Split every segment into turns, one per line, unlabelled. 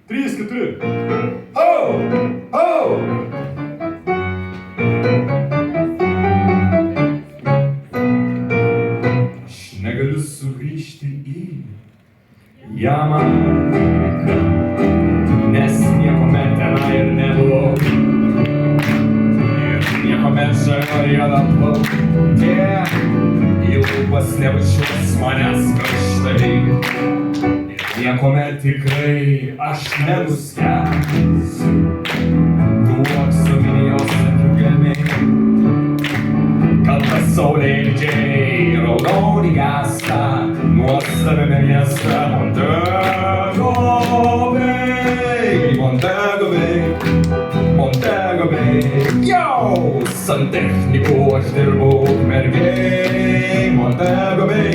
3, 4. Оу! Оу! Aš negaliu sugrįžti į Jamaiką, nes niekuomet tenai ir nebuvau. Ir niekuomet žalioje atplaukė, į lūpas nebučiuos manęs karštai. Ir niekuomet tikrai aš nenuskęsiu tų aksominijos akių gelmėj. Kad pasaulėdžiai raudoni gęsta nuostabiame mieste Montego Bay, Montego Bay, Montego Bay. Jau, santechniku aš dirbau ukmergėj, Montego Bay,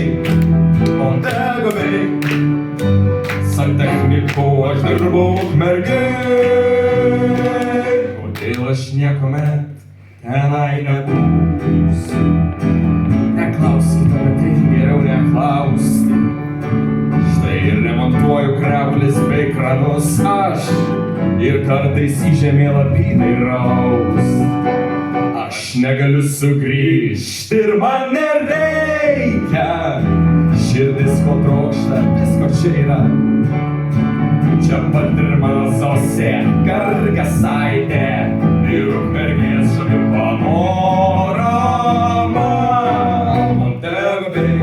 Montego Bay. Santechniku aš dirbau ukmergėj, kodėl aš niekuomet tenai nebūsiu. Neklauskite, bet tai geriau neklausti. Štai ir remontuoju kraulis bei kranus aš, ir kartais į žemėlapį dairaus. Aš negaliu sugrįžti ir man nereikia. Širdis ko trokšta, visko čia yra. Čia pat ir mano Sausė, Gargasaitė ir Ukmergės žavi panorama. Montego Bay,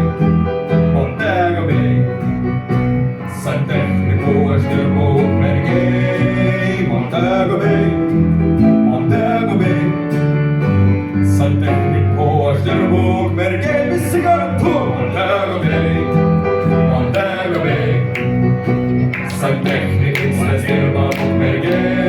Montego Bay. Santechniku aš dirbau Ukmergėj, Montego Bay, Montego Bay. Santechniku aš dirbau Ukmergėj, visi kartu Montego Bay, Montego Bay. Santechnikus mes dirbam Ukmergėj.